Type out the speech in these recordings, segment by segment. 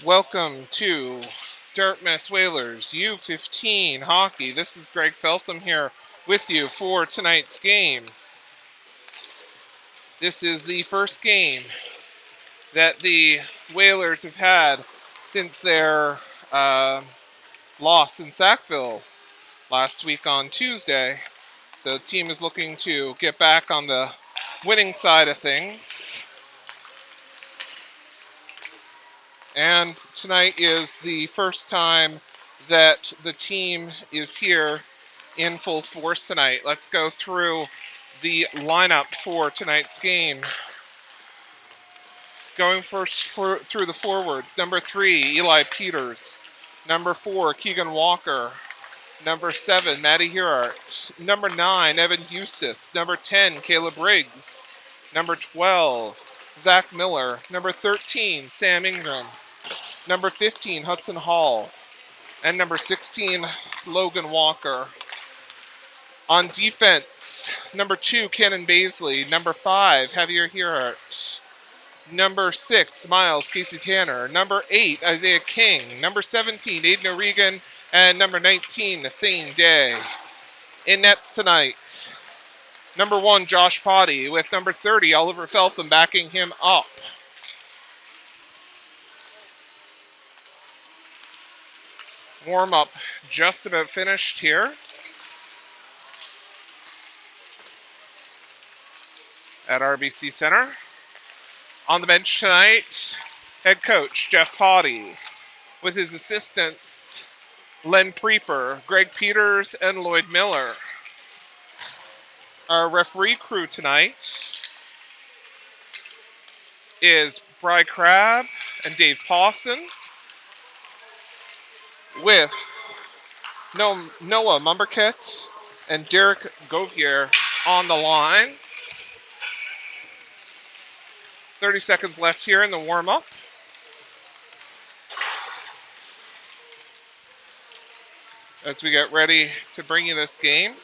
Welcome to Dartmouth Whalers U15 hockey. This is Greg Feltham here with you for tonight's game. This is the first game that the Whalers have had since their loss in Sackville last week on Tuesday. So the team is looking to get back on the winning side of things. And tonight is the first time that the team is here in full force tonight. Let's go through the lineup for tonight's game. Going first through the forwards. Number 3, Eli Peters. Number 4, Keegan Walker. Number 7, Matty Hirart. Number 9, Evan Eustace. Number 10, Caleb Riggs. Number 12, Zach Miller. Number 13, Sam Ingram. Number 15, Hudson Hall. And number 16, Logan Walker. On defense, number 2, Cannon Baisley. Number 5, Javier Hirart. Number 6, Miles Casey Tanner. Number 8, Isaiah King. Number 17, Aiden O'Regan. And number 19, Thane Day. In nets tonight, number 1, Josh Potty, with number 30, Oliver Feltham, backing him up. Warm-up just about finished here at RBC Center. On the bench tonight, head coach Jeff Potty, with his assistants Len Preeper, Greg Peters, and Lloyd Miller. Our referee crew tonight is Bry Crabb and Dave Pawson, with Noah Mumberkett and Derek Govier on the lines. 30 seconds left here in the warm-up. As we get ready to bring you this game.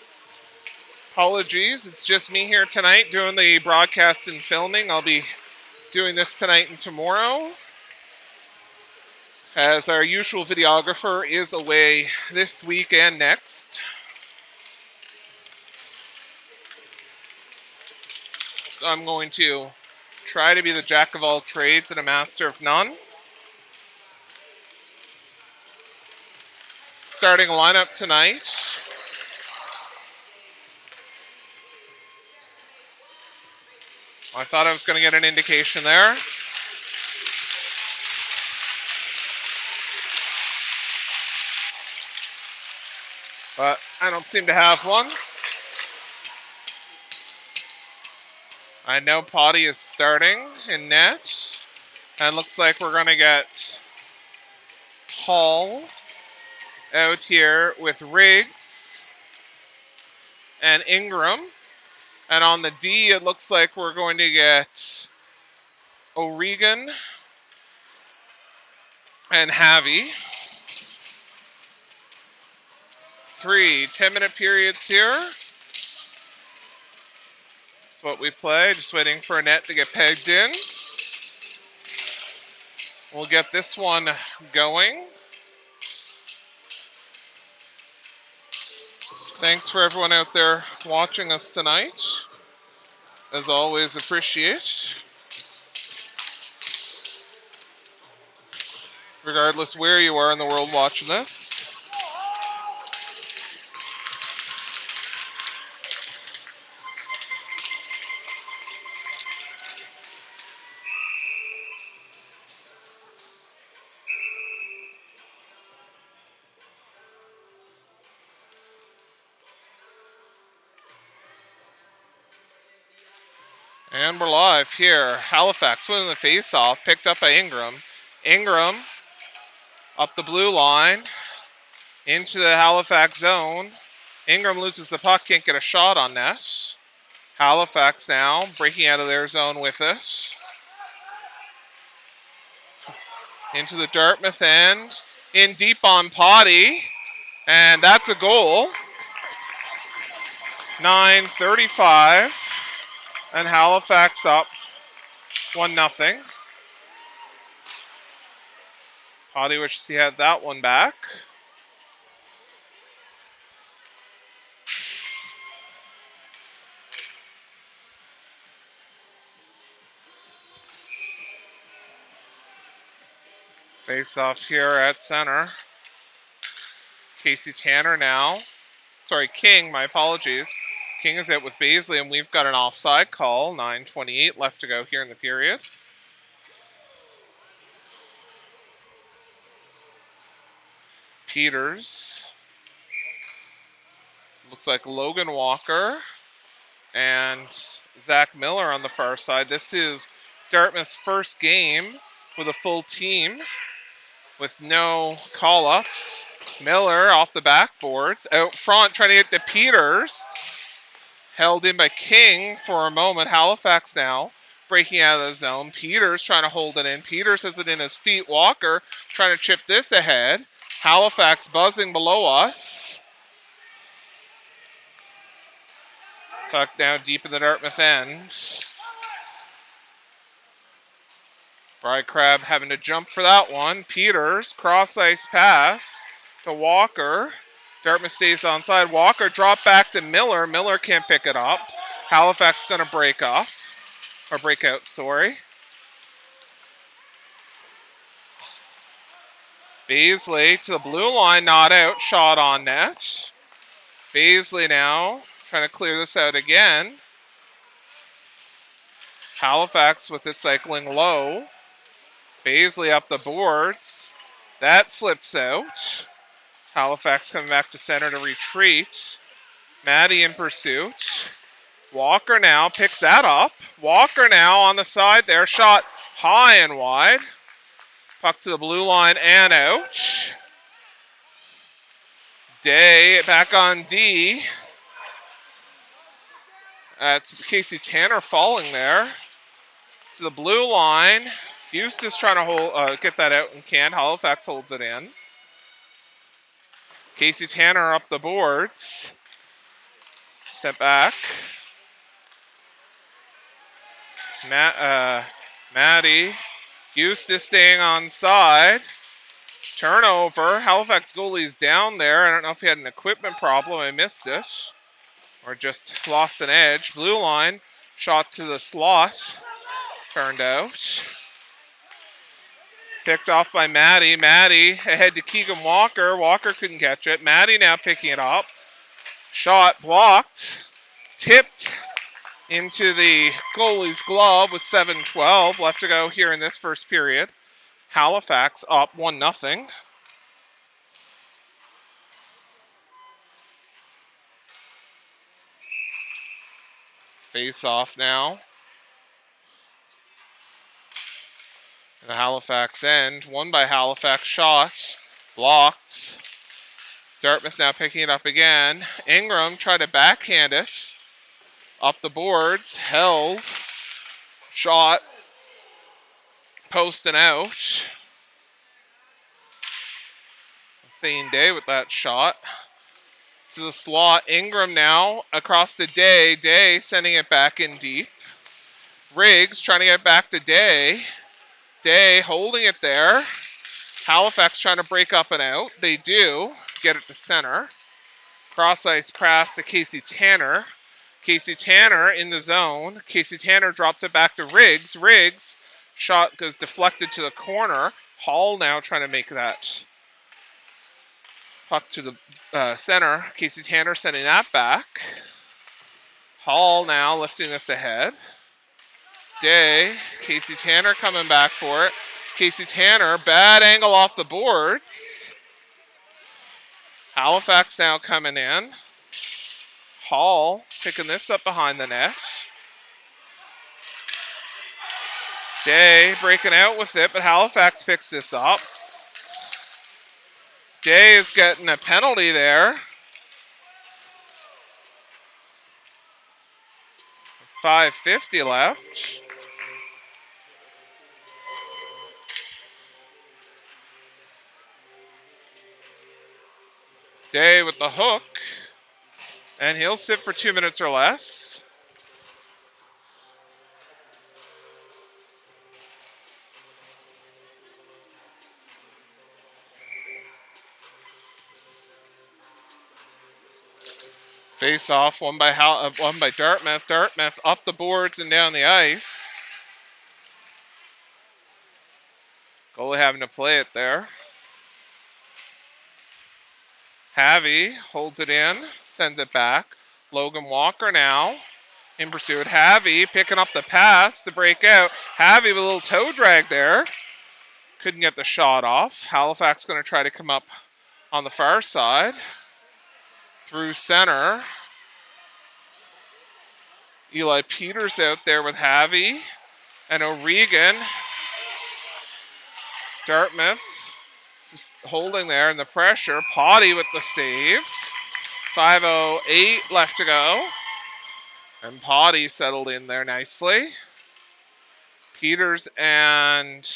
Apologies, it's just me here tonight doing the broadcast and filming. I'll be doing this tonight and tomorrow, as our usual videographer is away this week and next. So I'm going to try to be the jack of all trades and a master of none. Starting lineup tonight. I thought I was going to get an indication there. But I don't seem to have one. I know Potty is starting in net. And looks like we're going to get Hall out here with Riggs and Ingram. And on the D, it looks like we're going to get O'Regan and Javi. 3 10-minute periods here. That's what we play. Just waiting for a net to get pegged in. We'll get this one going. Thanks for everyone out there watching us tonight. As always, appreciate. Regardless where you are in the world watching this. And we're live here. Halifax winning the face-off, picked up by Ingram. Ingram up the blue line into the Halifax zone. Ingram loses the puck, can't get a shot on net. Halifax now breaking out of their zone with it. Into the Dartmouth end. In deep on Potty. And that's a goal. 9:35. And Halifax up 1-0. Audie wishes he had that one back. Face off here at center. Casey Tanner now. Sorry, King, my apologies. King is out with Baisley, and we've got an offside call. 9:28 left to go here in the period. Peters. Looks like Logan Walker and Zach Miller on the far side. This is Dartmouth's first game with a full team with no call-ups. Miller off the backboards. Out front trying to get to Peters. Held in by King for a moment. Halifax now breaking out of the zone. Peters trying to hold it in. Peters has it in his feet. Walker trying to chip this ahead. Halifax buzzing below us. Puck now deep in the Dartmouth end. Bry Crab having to jump for that one. Peters, cross-ice pass to Walker. Dartmouth stays onside. Walker drop back to Miller. Miller can't pick it up. Halifax going to break up. Or break out, sorry. Baisley to the blue line, not out. Shot on net. Baisley now trying to clear this out again. Halifax with it cycling low. Baisley up the boards. That slips out. Halifax coming back to center to retreat. Maddie in pursuit. Walker now picks that up. Walker now on the side there. Shot high and wide. Puck to the blue line and out. Day back on D. That's Casey Tanner falling there. To the blue line. Eustace trying to get that out and can't. Halifax holds it in. Casey Tanner up the boards. Step back. Maddie. Eustace staying on side. Turnover. Halifax goalie's down there. I don't know if he had an equipment problem. I missed it. Or just lost an edge. Blue line. Shot to the slot. Turned out. Picked off by Maddie. Maddie ahead to Keegan Walker. Walker couldn't catch it. Maddie now picking it up. Shot blocked. Tipped into the goalie's glove with 7:12 left to go here in this first period. Halifax up 1-0. Face off now. The Halifax end. Won by Halifax. Shot. Blocked. Dartmouth now picking it up again. Ingram tried to backhand it. Up the boards. Held. Shot. Post and out. Thane Day with that shot. To the slot. Ingram now across to Day. Day sending it back in deep. Riggs trying to get back to Day. Day holding it there. Halifax trying to break up and out. They do. Get it to center. Cross-ice pass to Casey Tanner. Casey Tanner in the zone. Casey Tanner drops it back to Riggs. Riggs. Shot goes deflected to the corner. Hall now trying to make that puck to the center. Casey Tanner sending that back. Hall now lifting this ahead. Day. Casey Tanner coming back for it. Casey Tanner, bad angle off the boards. Halifax now coming in. Hall picking this up behind the net. Day breaking out with it, but Halifax picks this up. Day is getting a penalty there. 5:50 left. Day with the hook. And he'll sit for 2 minutes or less. Face off, one by Dartmouth. Dartmouth up the boards and down the ice. Goalie having to play it there. Havy holds it in, sends it back. Logan Walker now in pursuit. Havy picking up the pass to break out. Havy with a little toe drag there. Couldn't get the shot off. Halifax going to try to come up on the far side. Through center. Eli Peters out there with Havy. And O'Regan. Dartmouth just holding there in the pressure. Potty with the save. 5:08 left to go. And Potty settled in there nicely. Peters and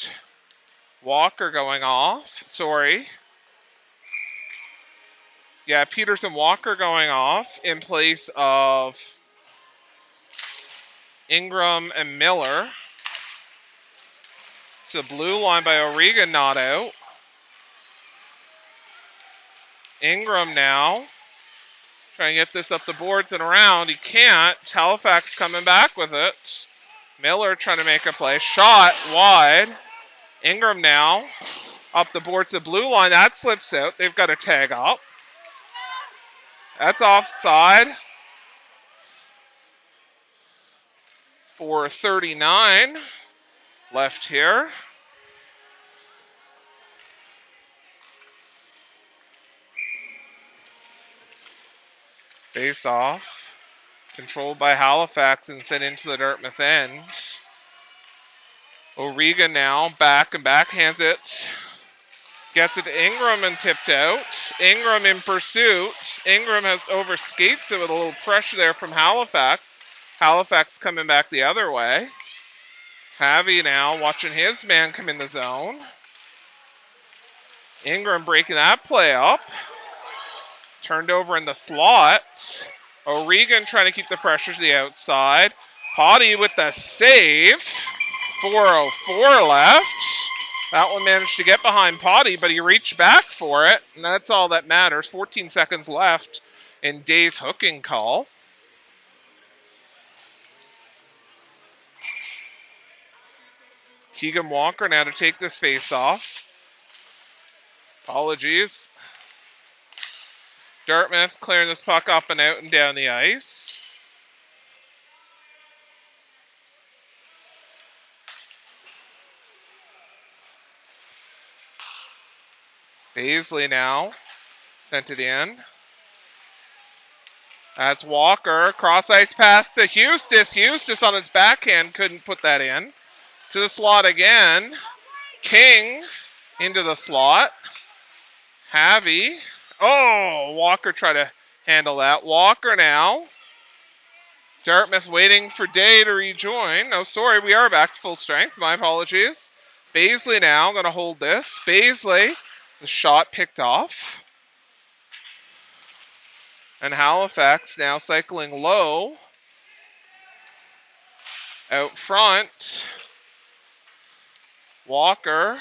Walker going off. Sorry. Yeah, Peters and Walker going off in place of Ingram and Miller. To the blue line by O'Regan, not out. Ingram now. Trying to get this up the boards and around. He can't. Halifax coming back with it. Miller trying to make a play. Shot wide. Ingram now. Up the boards to the blue line. That slips out. They've got a tag up. That's offside. For 39 left here. Face off. Controlled by Halifax and sent into the Dartmouth end. O'Regan now back and backhands it. Gets it to Ingram and tipped out. Ingram in pursuit. Ingram has overskates it with a little pressure there from Halifax. Halifax coming back the other way. Havy now watching his man come in the zone. Ingram breaking that play up. Turned over in the slot. O'Regan trying to keep the pressure to the outside. Potty with the save. 4:04 left. That one managed to get behind Potty, but he reached back for it. And that's all that matters. 14 seconds left in Day's hooking call. Keegan Walker now to take this face off. Apologies. Dartmouth clearing this puck up and out and down the ice. Baisley now sent it in. That's Walker. Cross ice pass to Eustis. Eustis on his backhand couldn't put that in. To the slot again. King into the slot. Havy. Oh, Walker tried to handle that. Walker now. Dartmouth waiting for Day to rejoin. No, sorry, we are back to full strength. My apologies. Baisley now going to hold this. Baisley, the shot picked off. And Halifax now cycling low. Out front. Walker.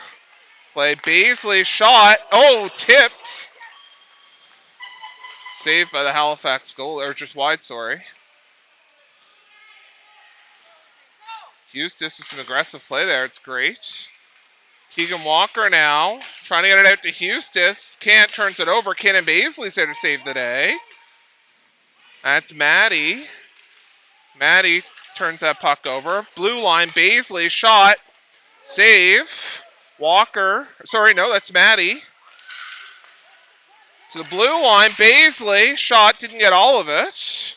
Play Baisley. Shot. Oh, tipped. Saved by the Halifax goal, or just wide, sorry. Eustis with some aggressive play there. It's great. Keegan Walker now trying to get it out to Eustis. Can't, turns it over. Kenan Baisley's there to save the day. That's Maddie. Maddie turns that puck over. Blue line, Baisley, shot. Save. Walker. Sorry, no, that's Maddie. To the blue line, Baisley, shot, didn't get all of it.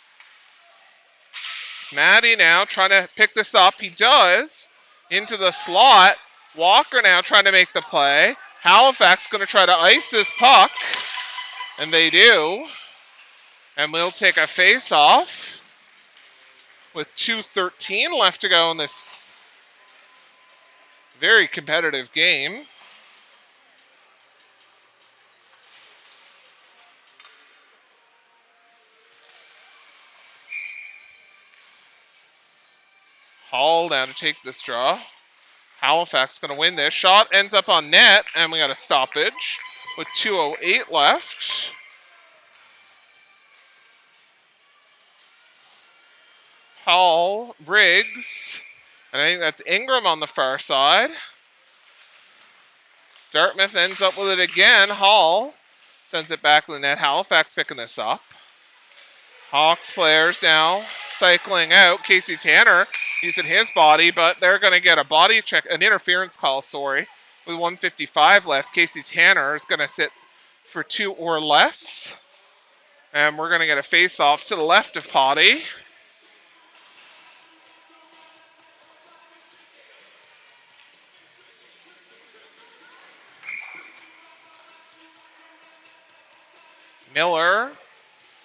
Maddie now trying to pick this up. He does. Into the slot. Walker now trying to make the play. Halifax going to try to ice this puck. And they do. And we'll take a face-off with 2:13 left to go in this very competitive game. Hall down to take this draw. Halifax going to win this. Shot ends up on net, and we got a stoppage with 2:08 left. Hall, Riggs, and I think that's Ingram on the far side. Dartmouth ends up with it again. Hall sends it back to the net. Halifax picking this up. Hawks players now cycling out. Casey Tanner using his body, but they're going to get a body check, an interference call, sorry, with 1:55 left. Casey Tanner is going to sit for 2 or less. And we're going to get a face-off to the left of Potty. Miller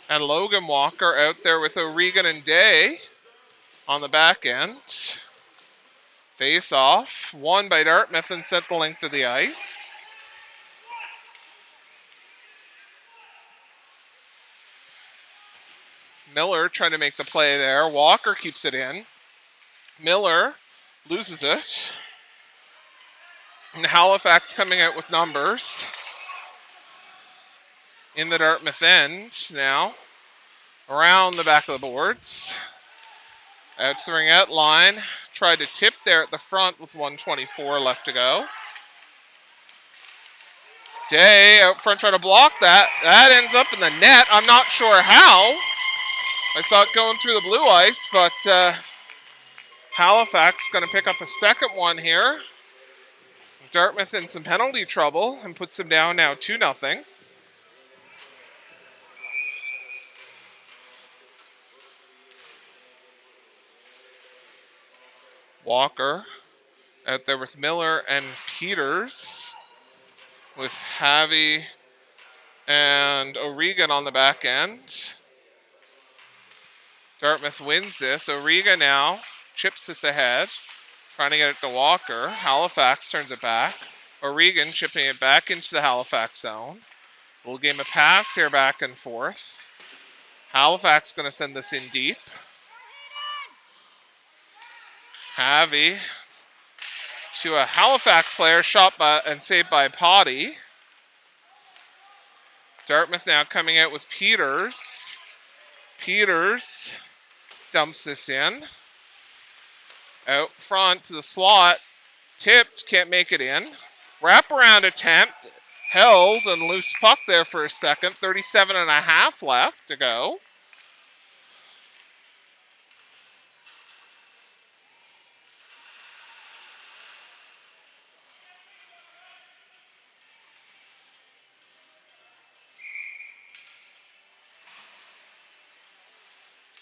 and Logan Walker out there with O'Regan and Day on the back end. Face-off, won by Dartmouth and sent the length of the ice. Miller trying to make the play there. Walker keeps it in. Miller loses it. And Halifax coming out with numbers in the Dartmouth end now. Around the back of the boards. Out to the ring-out line. Tried to tip there at the front with 1:24 left to go. Day out front trying to block that. That ends up in the net. I'm not sure how. I saw it going through the blue ice, but Halifax going to pick up a second one here. Dartmouth in some penalty trouble and puts them down now 2-0. Walker out there with Miller and Peters, with Havy and O'Regan on the back end. Dartmouth wins this. O'Regan now chips this ahead, trying to get it to Walker. Halifax turns it back. O'Regan chipping it back into the Halifax zone. Little game of pass here back and forth. Halifax going to send this in deep. Havy to a Halifax player, shot by and saved by Potty. Dartmouth now coming out with Peters. Peters dumps this in. Out front to the slot. Tipped, can't make it in. Wraparound attempt. Held and loose puck there for a second. 37.5 left to go.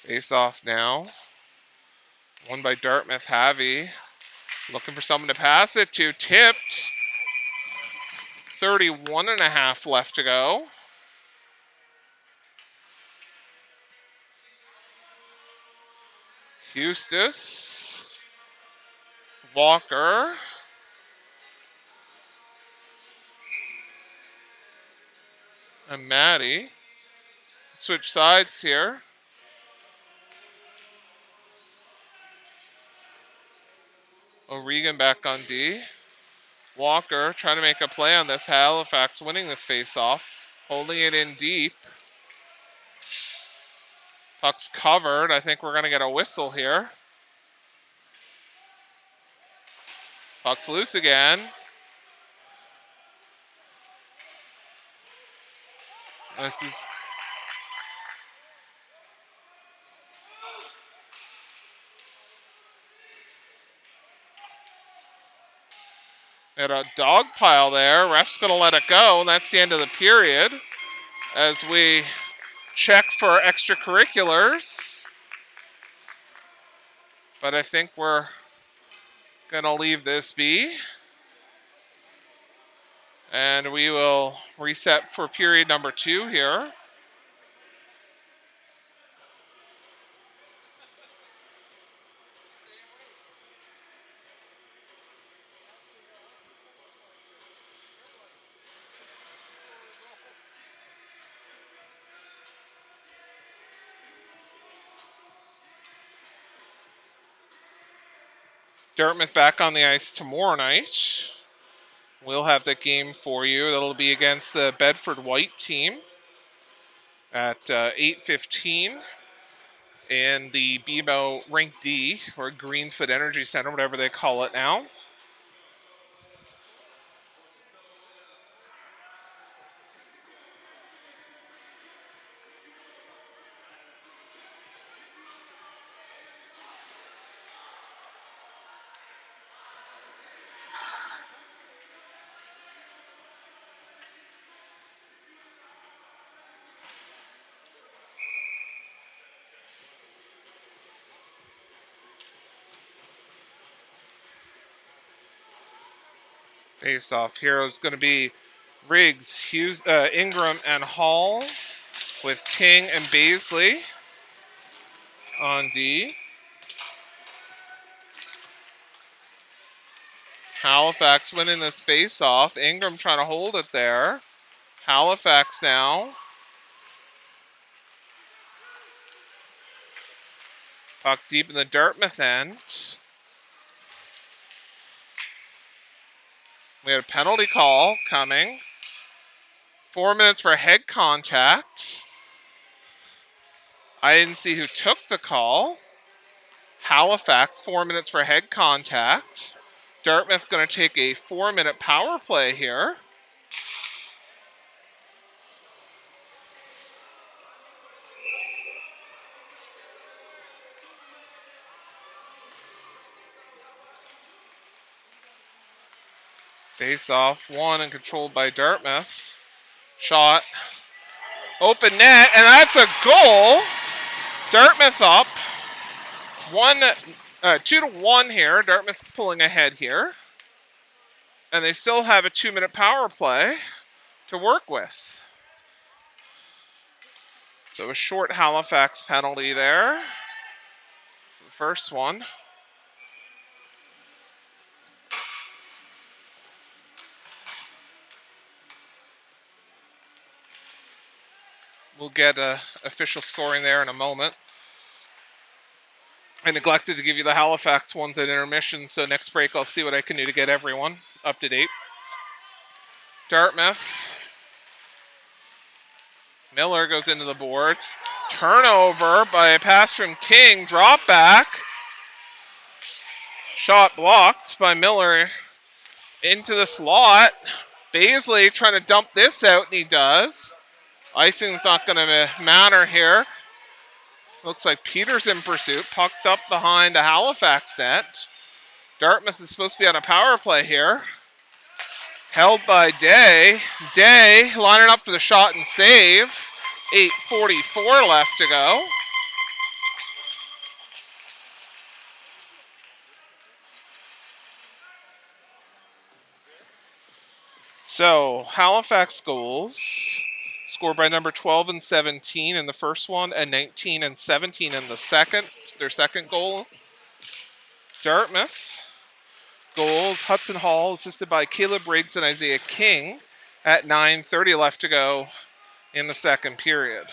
Face off now. Won by Dartmouth. Havy looking for someone to pass it to. Tipped. 31.5 left to go. Eustis. Walker. And Maddie. Switch sides here. O'Regan back on D. Walker trying to make a play on this. Halifax winning this face-off. Holding it in deep. Puck's covered. I think we're going to get a whistle here. Puck's loose again. This is... At a dog pile there. Ref's going to let it go, and that's the end of the period as we check for extracurriculars. But I think we're going to leave this be. And we will reset for period number 2 here. Dartmouth back on the ice tomorrow night. We'll have that game for you. That'll be against the Bedford White team at 8:15. in the BMO Rink D, or Greenfoot Energy Center, whatever they call it now. Face-off here is going to be Riggs, Hughes, Ingram, and Hall, with King and Baisley on D. Halifax winning this face-off. Ingram trying to hold it there. Halifax now. Puck deep in the Dartmouth end. We had a penalty call coming. 4 minutes for head contact. I didn't see who took the call. Halifax, 4 minutes for head contact. Dartmouth going to take a 4-minute power play here. Face-off won and controlled by Dartmouth. Shot. Open net, and that's a goal. Dartmouth up. 2-1 here. Dartmouth's pulling ahead here. And they still have a 2-minute power play to work with. So a short Halifax penalty there. The first one. We'll get official scoring there in a moment. I neglected to give you the Halifax ones at intermission, so next break I'll see what I can do to get everyone up to date. Dartmouth. Miller goes into the boards. Turnover by a pass from King. Drop back. Shot blocked by Miller into the slot. Baisley trying to dump this out, and he does. Icing's not going to matter here. Looks like Peters in pursuit. Pucked up behind the Halifax net. Dartmouth is supposed to be on a power play here. Held by Day. Day lining up for the shot and save. 8:44 left to go. So, Halifax goals scored by number 12 and 17 in the first one, and 19 and 17 in the second, their second goal. Dartmouth goals, Hudson Hall, assisted by Caleb Riggs and Isaiah King at 9:30 left to go in the second period.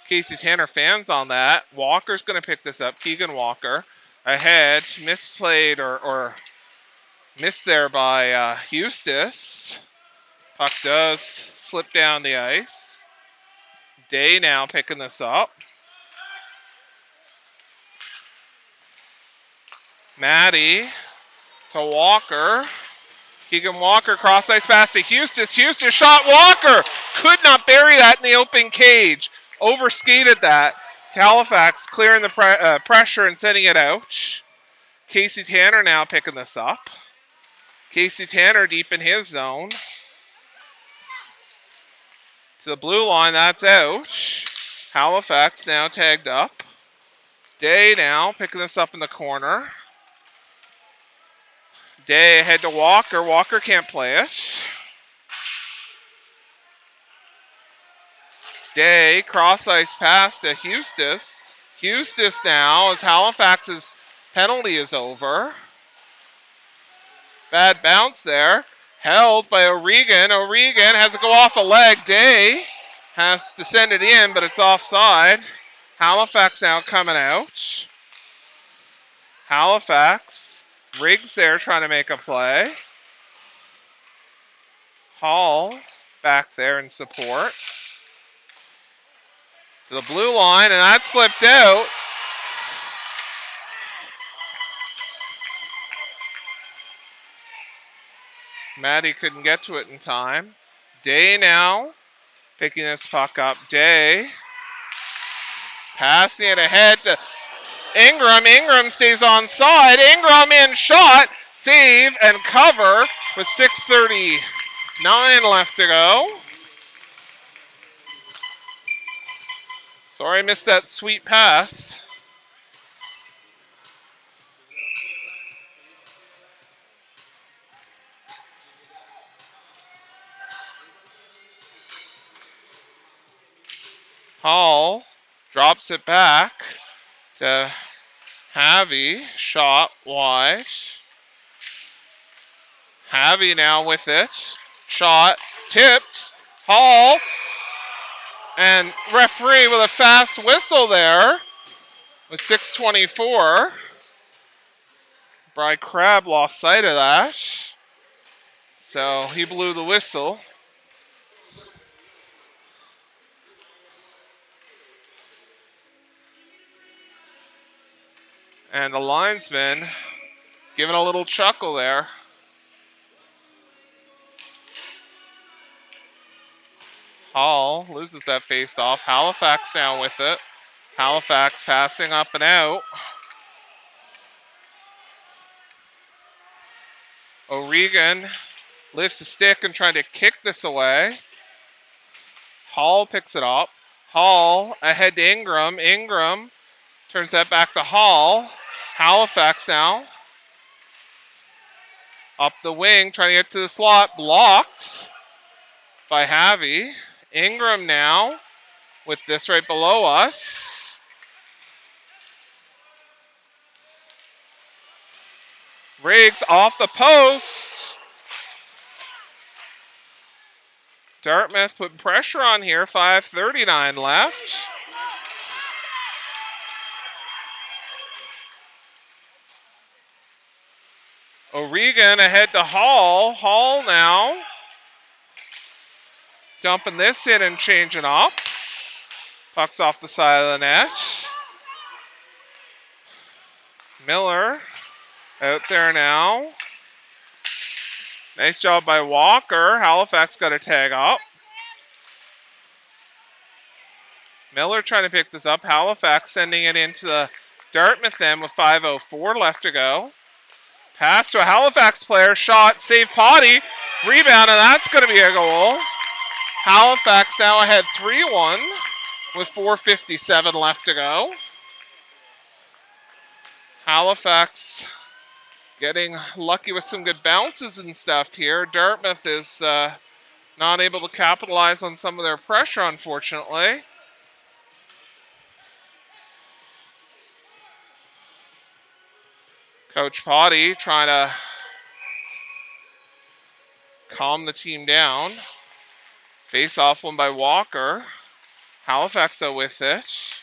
Casey Tanner fans on that. Walker's going to pick this up. Keegan Walker ahead, misplayed or missed there by Eustace. Puck does slip down the ice. Day now picking this up. Maddie to Walker. Keegan Walker cross ice pass to Eustace. Eustace shot. Walker could not bury that in the open cage. Overskated that. Halifax clearing the pressure and sending it out. Casey Tanner now picking this up. Casey Tanner deep in his zone. To the blue line, that's out. Halifax now tagged up. Day now picking this up in the corner. Day ahead to Walker. Walker can't play it. Day cross ice pass to Eustace. Eustace now, as Halifax's penalty is over. Bad bounce there. Held by O'Regan. O'Regan has to go off a leg. Day has to send it in, but it's offside. Halifax now coming out. Halifax. Riggs there trying to make a play. Hall back there in support. to the blue line, and that slipped out. Maddie couldn't get to it in time. Day now picking this puck up. Day passing it ahead to Ingram. Ingram stays on side. Ingram in shot. Save and cover with 6:39 left to go. Sorry I missed that sweet pass. Hall drops it back to Javi. Shot wide. Javi now with it. Shot tipped. Hall. And referee with a fast whistle there with 6:24. Bry Crabb lost sight of that. So he blew the whistle. And the linesman giving a little chuckle there. Hall loses that face off. Halifax now with it. Halifax passing up and out. O'Regan lifts the stick and trying to kick this away. Hall picks it up. Hall ahead to Ingram. Ingram turns that back to Hall. Halifax now. Up the wing, trying to get to the slot. Blocked by Javi. Ingram now with this right below us. Riggs off the post. Dartmouth put pressure on here. 5:39 left. O'Regan ahead to Hall. Hall now dumping this in and changing up. Puck's off the side of the net. Miller out there now. Nice job by Walker. Halifax got a tag up. Miller trying to pick this up. Halifax sending it into the Dartmouth end with 5:04 left to go. Pass to a Halifax player. Shot. Save Potty. Rebound, and that's going to be a goal. Halifax now ahead 3-1 with 4:57 left to go. Halifax getting lucky with some good bounces and stuff here. Dartmouth is not able to capitalize on some of their pressure, unfortunately. Coach Potty trying to calm the team down. Face-off one by Walker. Halifax though with it.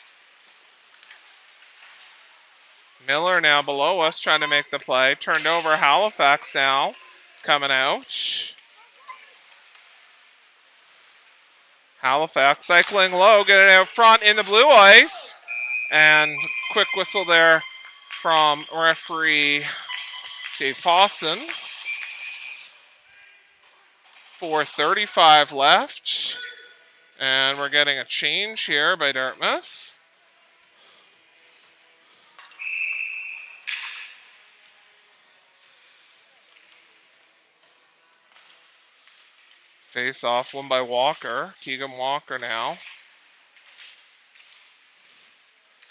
Miller now below us trying to make the play. Turned over. Halifax now coming out. Halifax cycling low, getting out front in the blue ice. And quick whistle there from referee Dave Pawson. 4:35 left. And we're getting a change here by Dartmouth. Face off one by Walker. Keegan Walker now.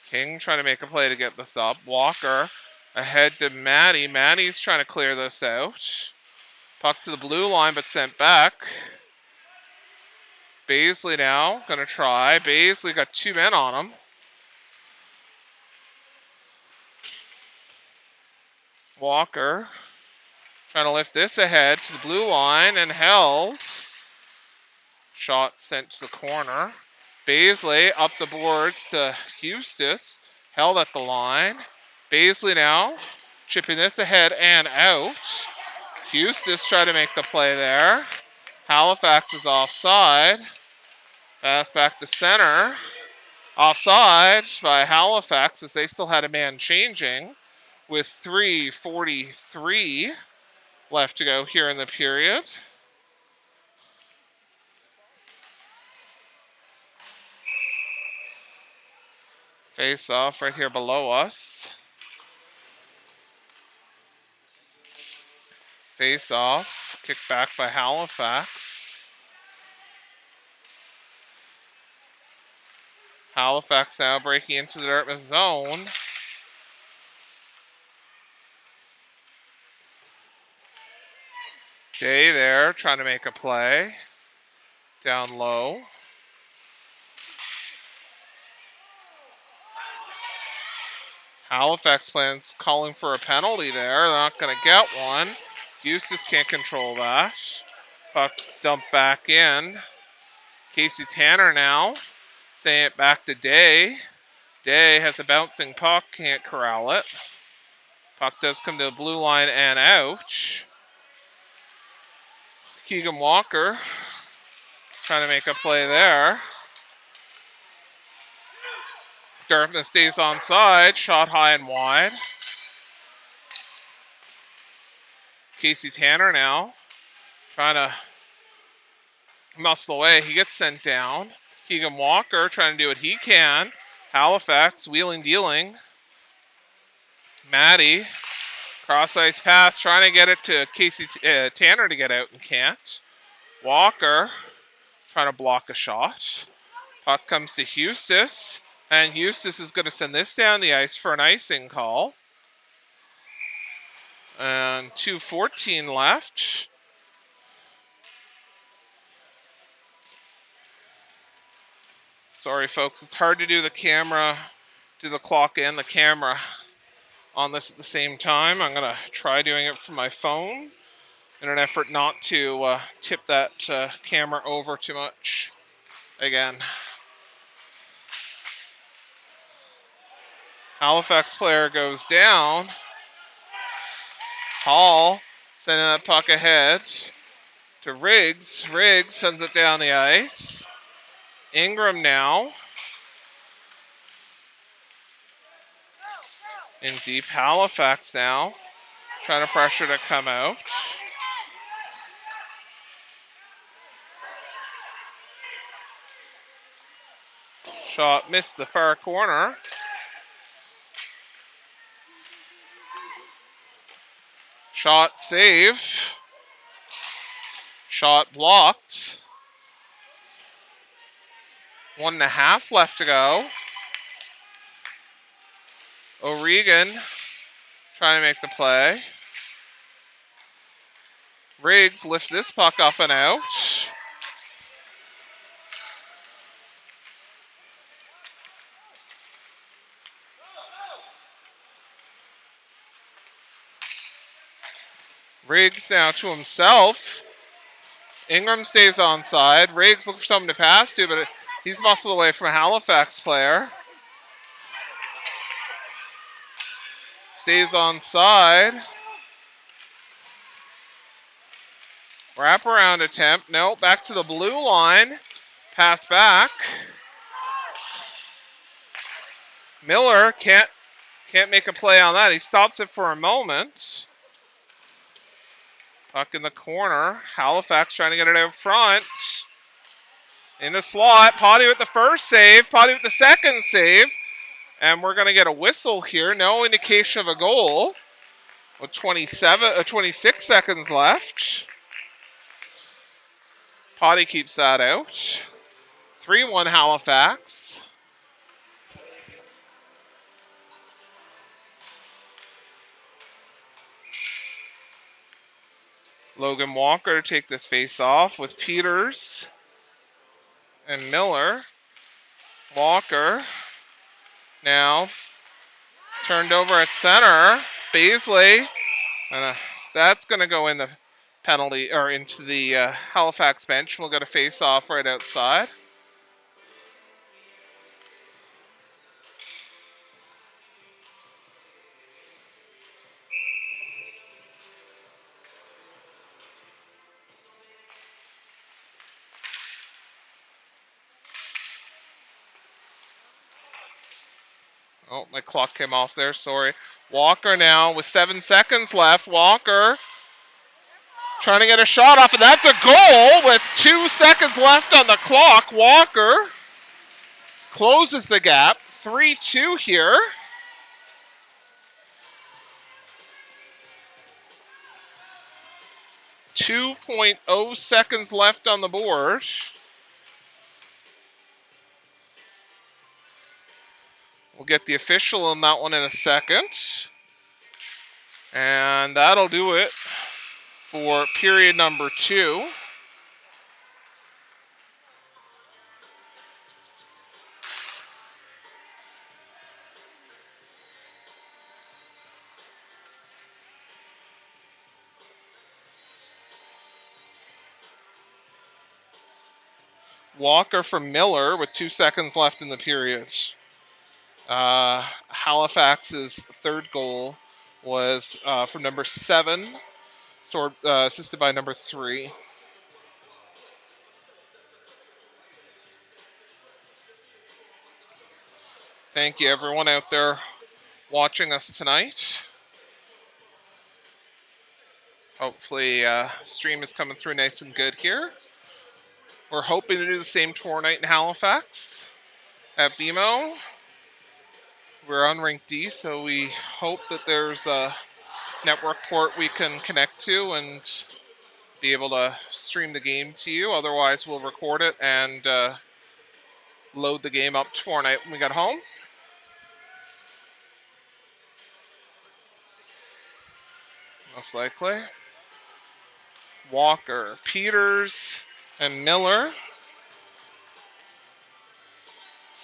King trying to make a play to get this up. Walker ahead to Maddie. Maddie's trying to clear this out. Puck to the blue line but sent back. Baisley now going to try. Baisley got two men on him. Walker trying to lift this ahead to the blue line and held. Shot sent to the corner. Baisley up the boards to Eustis. Held at the line. Baisley now chipping this ahead and out. Eustis trying to make the play there. Halifax is offside. Pass back to center. Offside by Halifax as they still had a man changing with 3:43 left to go here in the period. Face off right here below us. Face off, kicked back by Halifax. Halifax now breaking into the Dartmouth zone. Day there trying to make a play. Down low. Halifax plans calling for a penalty there. They're not going to get one. Eustace can't control that. Puck dumped back in. Casey Tanner now. Saying it back to Day. Day has a bouncing puck. Can't corral it. Puck does come to the blue line and out. Keegan Walker trying to make a play there. Dartmouth stays onside. Shot high and wide. Casey Tanner now trying to muscle away. He gets sent down. Keegan Walker trying to do what he can. Halifax wheeling dealing. Maddie cross ice pass trying to get it to Casey Tanner to get out and can't. Walker trying to block a shot. Puck comes to Eustace, and Eustace is going to send this down the ice for an icing call. And 2:14 left. Sorry, folks, it's hard to do the clock and the camera on this at the same time. I'm going to try doing it from my phone in an effort not to tip that camera over too much again. Halifax player goes down. Hall sending that puck ahead to Riggs. Riggs sends it down the ice. Ingram now. In deep. Halifax now. Trying to pressure to come out. Shot missed the far corner. Shot save. Shot blocked. 1.5 left to go. O'Regan trying to make the play. Riggs lifts this puck up and out. Riggs now to himself. Ingram stays onside. Riggs looks for someone to pass to, but he's muscled away from a Halifax player. Stays onside. Wraparound attempt. No, back to the blue line. Pass back. Miller can't make a play on that. He stops it for a moment. Puck in the corner. Halifax trying to get it out front. In the slot. Potty with the first save. Potty with the second save. And we're going to get a whistle here. No indication of a goal. With 26 seconds left. Potty keeps that out. 3-1 Halifax. Logan Walker to take this face off with Peters and Miller. Walker now turned over at center. Baisley, and that's going to go in the penalty or into the Halifax bench. We'll get a face off right outside. Oh, my clock came off there. Sorry. Walker now with 7 seconds left. Walker trying to get a shot off, and that's a goal with 2 seconds left on the clock. Walker closes the gap. 3-2 here. 2.0 seconds left on the board. We'll get the official on that one in a second. And that'll do it for period number 2. Walker from Miller with 2 seconds left in the period. Halifax's third goal was from number 7, assisted by number 3. Thank you, everyone out there watching us tonight. Hopefully, stream is coming through nice and good here. We're hoping to do the same tour night in Halifax at BMO. We're on Rink D, so we hope that there's a network port we can connect to and be able to stream the game to you. Otherwise, we'll record it and load the game up tomorrow night when we get home. Most likely. Walker, Peters, and Miller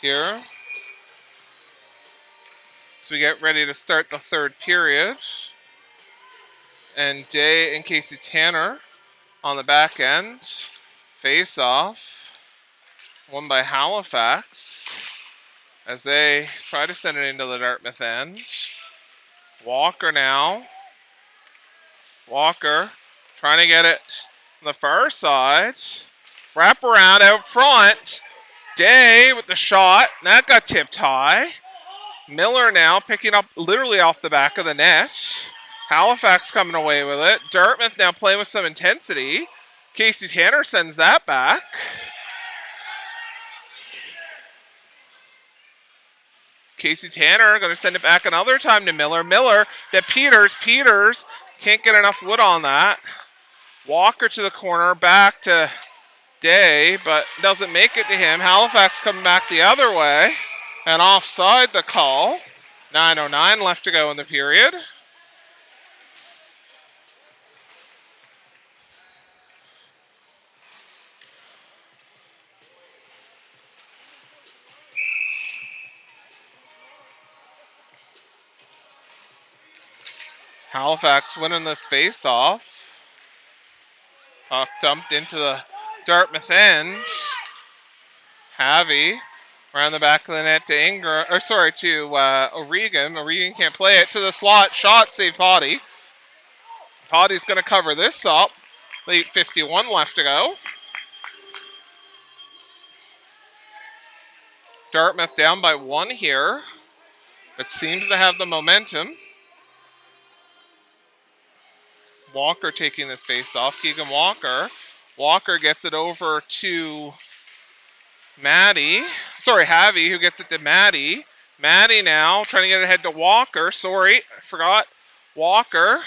here. So we get ready to start the third period. And Day and Casey Tanner on the back end. Face off. Won by Halifax as they try to send it into the Dartmouth end. Walker now. Walker trying to get it on the far side. Wrap around out front. Day with the shot. That got tipped high. Miller now picking up literally off the back of the net. Halifax coming away with it. Dartmouth now playing with some intensity. Casey Tanner sends that back. Casey Tanner going to send it back another time to Miller. Miller to Peters. Peters can't get enough wood on that. Walker to the corner. Back to Day, but doesn't make it to him. Halifax coming back the other way. And offside the call. 9:09 left to go in the period. Halifax winning this face-off. Puck dumped into the Dartmouth end. Havy around the back of the net to O'Regan. O'Regan can't play it to the slot. Shot, save Potty. Potty's going to cover this up. 8:51 left to go. Dartmouth down by 1 here, but seems to have the momentum. Walker taking this face off. Keegan Walker. Walker gets it over to Havy, who gets it to Maddie. Maddie now trying to get it ahead to Walker. Sorry, I forgot. Walker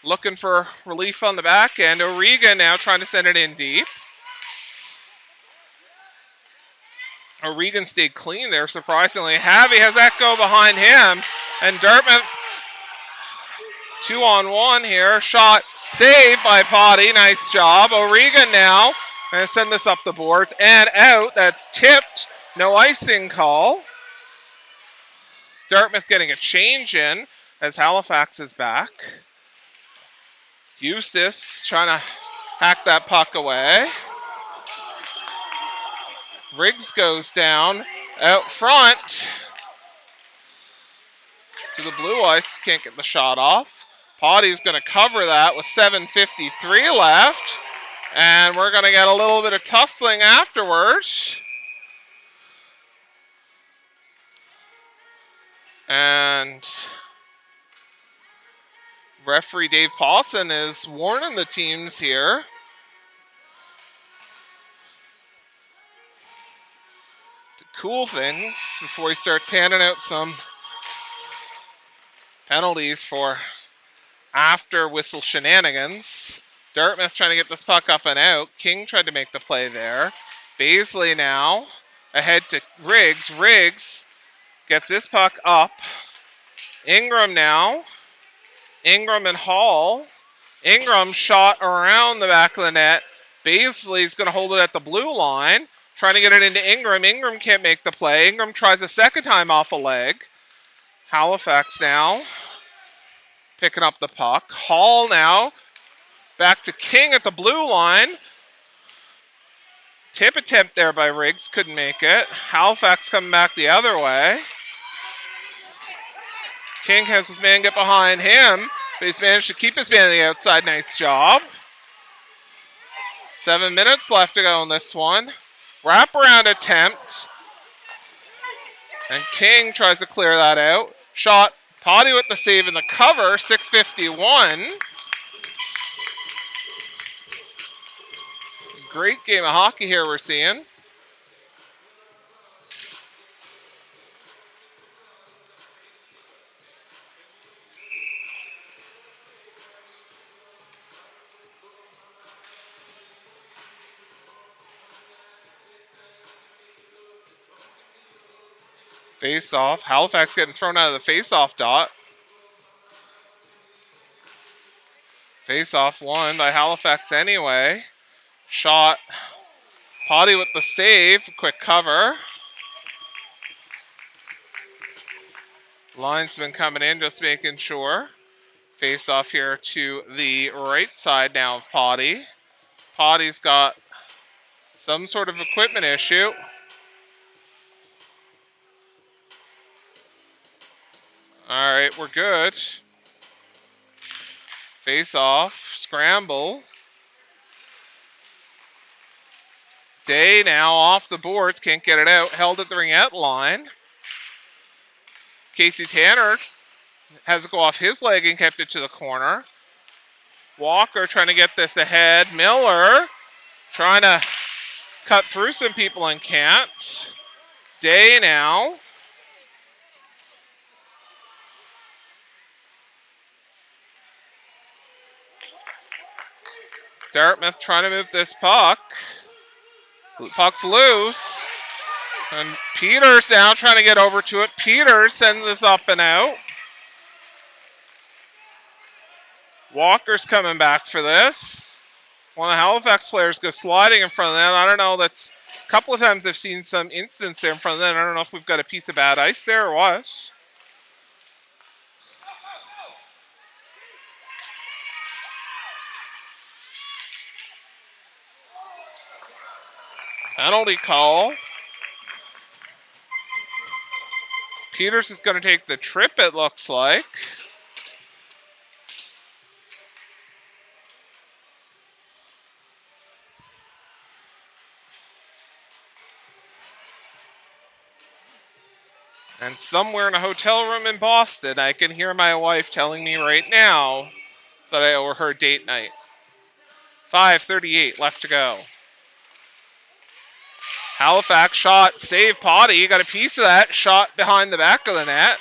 looking for relief on the back end. O'Regan now trying to send it in deep. O'Regan stayed clean there, surprisingly. Havy has that go behind him. And Dartmouth 2-on-1 here. Shot saved by Potty. Nice job. O'Regan now going to send this up the boards and out. That's tipped. No icing call. Dartmouth getting a change in as Halifax is back. Eustace trying to hack that puck away. Riggs goes down out front to the blue ice. Can't get the shot off. Potty's going to cover that with 7:53 left. And we're going to get a little bit of tussling afterwards. And referee Dave Paulson is warning the teams here. To cool things before he starts handing out some penalties for after whistle shenanigans. Dartmouth trying to get this puck up and out. King tried to make the play there. Baisley now ahead to Riggs. Riggs gets this puck up. Ingram now. Ingram and Hall. Ingram shot around the back of the net. Baisley's going to hold it at the blue line. Trying to get it into Ingram. Ingram can't make the play. Ingram tries a second time off a leg. Halifax now picking up the puck. Hall now back to King at the blue line. Tip attempt there by Riggs. Couldn't make it. Halifax coming back the other way. King has his man get behind him, but he's managed to keep his man on the outside. Nice job. 7 minutes left to go in this one. Wraparound attempt. And King tries to clear that out. Shot. Potty with the save and the cover. 6:51. Great game of hockey here we're seeing. Face off. Halifax getting thrown out of the face off dot. Face off won by Halifax anyway. Shot. Potty with the save. Quick cover. Linesman coming in, just making sure. Face off here to the right side now of Potty. Potty's got some sort of equipment issue. All right, we're good. Face off, scramble. Day now off the boards, can't get it out. Held at the ringette line. Casey Tanner has to go off his leg and kept it to the corner. Walker trying to get this ahead. Miller trying to cut through some people and can't. Day now. Dartmouth trying to move this puck. Puck's loose. And Peters now trying to get over to it. Peters sends this up and out. Walker's coming back for this. One of the Halifax players goes sliding in front of them. I don't know. That's a couple of times I've seen some incidents there in front of them. I don't know if we've got a piece of bad ice there or what. Penalty call. Peters is going to take the trip, it looks like. And somewhere in a hotel room in Boston, I can hear my wife telling me right now that I owe her date night. 5:38 left to go. Halifax shot, save Potty. You got a piece of that. Shot behind the back of the net.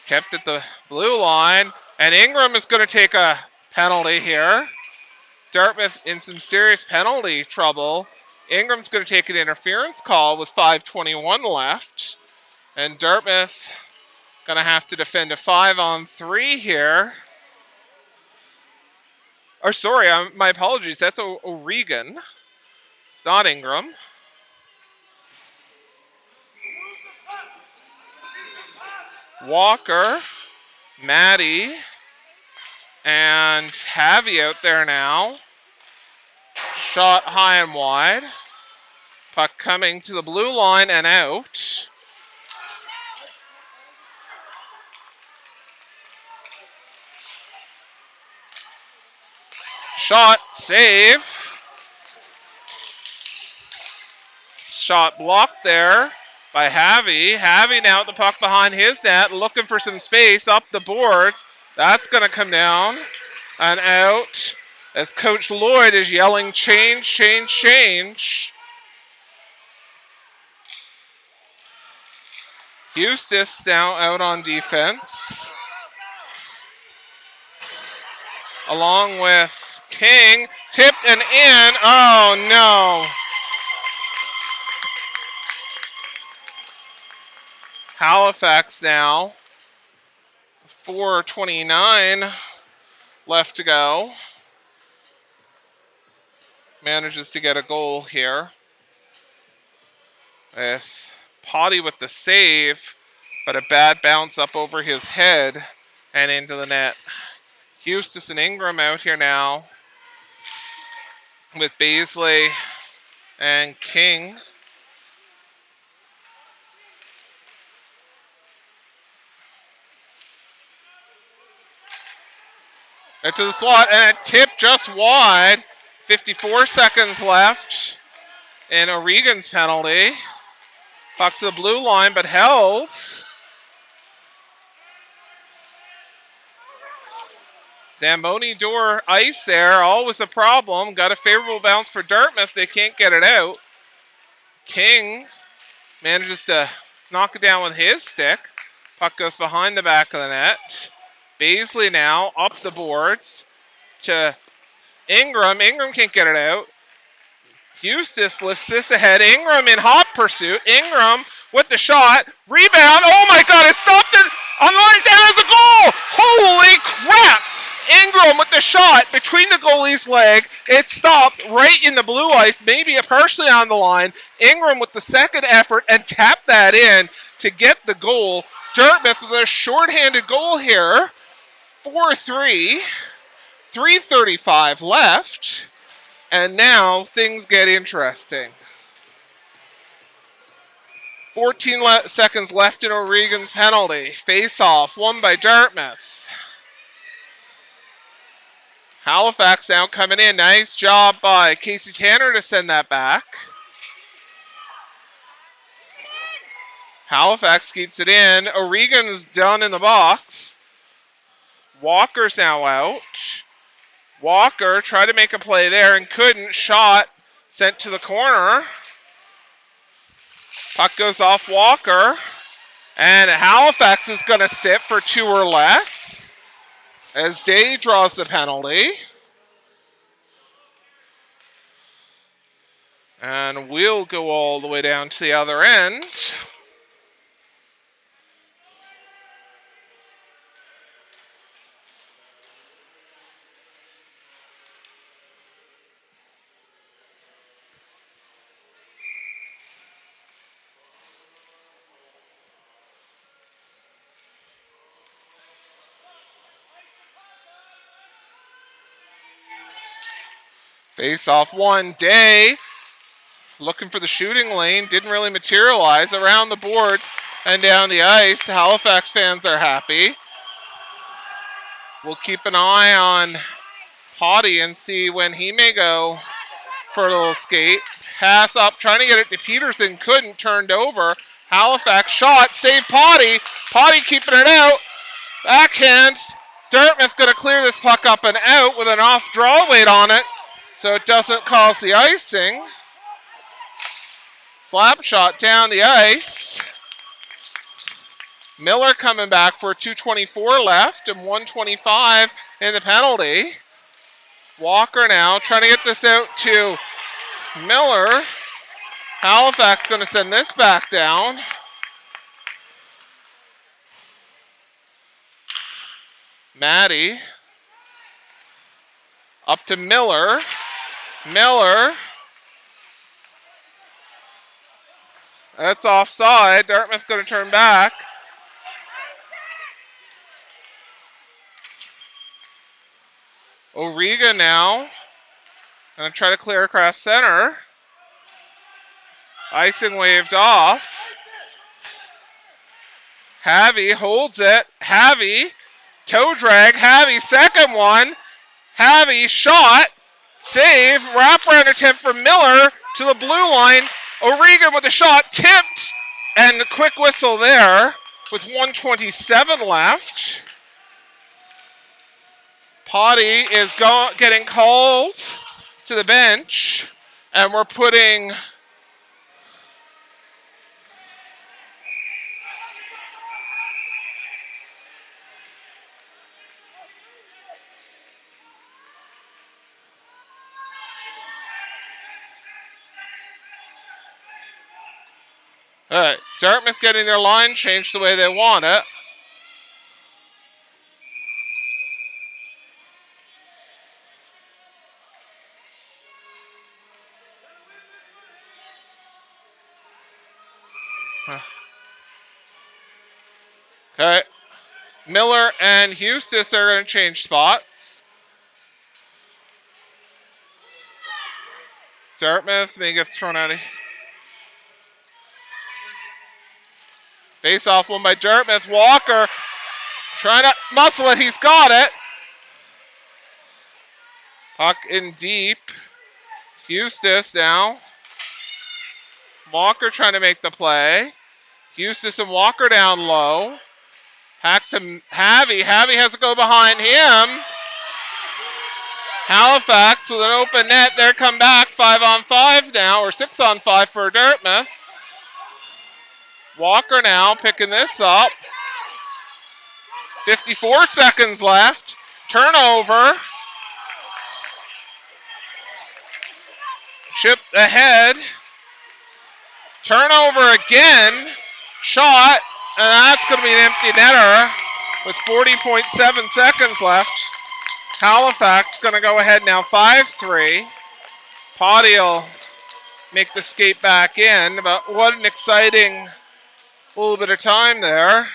Kept at the blue line. And Ingram is going to take a penalty here. Dartmouth in some serious penalty trouble. Ingram's going to take an interference call with 5:21 left. And Dartmouth going to have to defend a 5-on-3 here. Or sorry, my apologies. That's O'Regan. It's not Ingram. Walker, Maddie, and Havy out there now. Shot high and wide. Puck coming to the blue line and out. Shot, save. Shot blocked there by Javi. Javi now at the puck behind his net, looking for some space up the boards. That's going to come down and out as Coach Lloyd is yelling, change, change, change. Eustace now out on defense, along with King. Tipped and in. Oh, no. Halifax now. 4:29 left to go. Manages to get a goal here. With Potty with the save, but a bad bounce up over his head and into the net. Eustace and Ingram out here now with Baisley and King. Into the slot, and a tip just wide. 54 seconds left in O'Regan's penalty. Puck to the blue line, but held. Zamboni door ice there, always a problem. Got a favorable bounce for Dartmouth. They can't get it out. King manages to knock it down with his stick. Puck goes behind the back of the net. Baisley now up the boards to Ingram. Ingram can't get it out. Eustace lifts this ahead. Ingram in hot pursuit. Ingram with the shot. Rebound. Oh my God, it stopped it on the line. There's a goal. Holy crap. Ingram with the shot between the goalie's leg. It stopped right in the blue ice, maybe partially on the line. Ingram with the second effort and tapped that in to get the goal. Dartmouth with a shorthanded goal here. 4-3. 3:35 left. And now things get interesting. 14 seconds left in O'Regan's penalty. Face-off, won by Dartmouth. Halifax now coming in. Nice job by Casey Tanner to send that back. Halifax keeps it in. O'Regan's done in the box. Walker's now out. Walker tried to make a play there and couldn't. Shot sent to the corner. Puck goes off Walker. And Halifax is going to sit for 2 or less as Day draws the penalty. And we'll go all the way down to the other end. Face off one. Day looking for the shooting lane. Didn't really materialize. Around the boards and down the ice. Halifax fans are happy. We'll keep an eye on Potty and see when he may go for a little skate. Pass up, trying to get it to Peterson. Couldn't. Turned over. Halifax shot. Save Potty. Potty keeping it out. Backhand. Dartmouth going to clear this puck up and out with an off draw weight on it, so it doesn't cause the icing. Slap shot down the ice. Miller coming back for 2:24 left and 1:25 in the penalty. Walker now trying to get this out to Miller. Halifax going to send this back down. Maddie up to Miller. Miller. That's offside. Dartmouth's going to turn back. O'Regan now. Going to try to clear across center. Icing waved off. Javi holds it. Javi. Toe drag. Javi second one. Javi shot. Save. Wraparound attempt from Miller to the blue line. O'Regan with a shot. Tipped And the quick whistle there with 1:27 left. Potty is getting called to the bench, and we're putting all right, Dartmouth getting their line changed the way they want it. Okay. Miller and Eustis are going to change spots. Dartmouth may get thrown out of. Face off one by Dartmouth. Walker trying to muscle it. He's got it. Puck in deep. Eustis now. Walker trying to make the play. Eustis and Walker down low. Back to Havy. Havy has to go behind him. Halifax with an open net. They're come back 5-on-5 now, or 6-on-5 for Dartmouth. Walker now picking this up. 54 seconds left. Turnover. Chip ahead. Turnover again. Shot. And that's going to be an empty netter with 40.7 seconds left. Halifax going to go ahead now 5-3. Potty will make the skate back in. But what an exciting little bit of time there.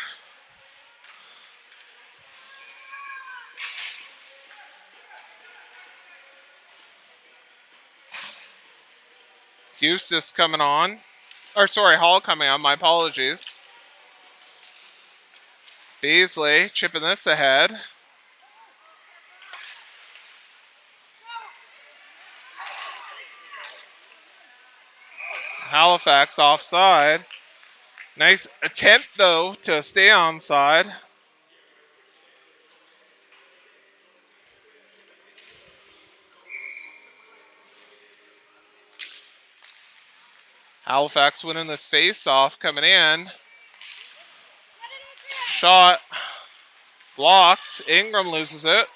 Eustis coming on. Or sorry, Hall coming on. My apologies. Beasley chipping this ahead. Halifax offside. Nice attempt, though, to stay onside. Halifax winning this face-off coming in. Shot blocked. Ingram loses it.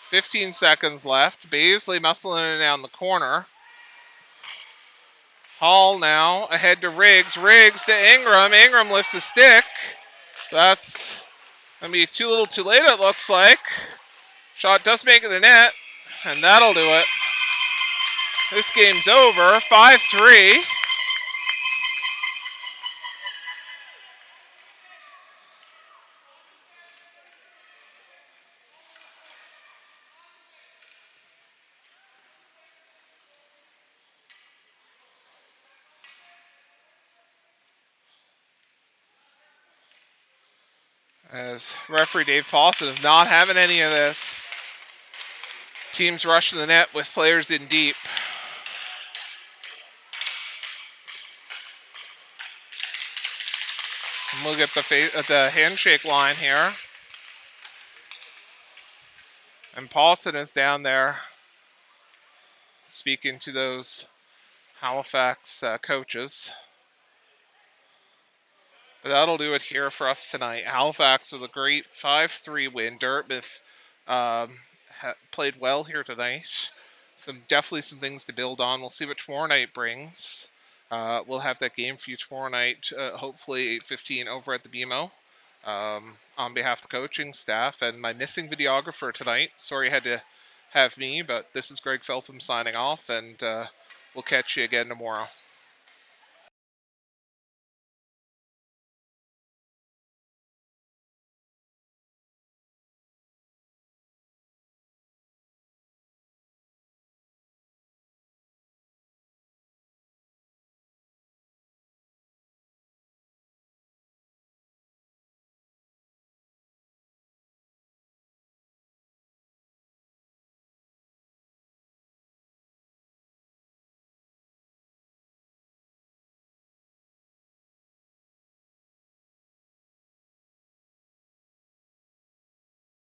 15 seconds left. Beasley muscling it down the corner. Hall now ahead to Riggs. Riggs to Ingram. Ingram lifts the stick. That's going to be too little too late, it looks like. Shot does make it a net, and that'll do it. This game's over. 5-3. As referee Dave Paulson is not having any of this. Teams rushing the net with players in deep. And we'll get the handshake line here. And Paulson is down there speaking to those Halifax coaches. But that'll do it here for us tonight. Halifax with a great 5-3 win. Dartmouth played well here tonight. Definitely some things to build on. We'll see what tomorrow night brings. We'll have that game for you tomorrow night, hopefully 8:15 over at the BMO. On behalf of the coaching staff and my missing videographer tonight. Sorry you had to have me, but this is Greg Feltham signing off, and we'll catch you again tomorrow.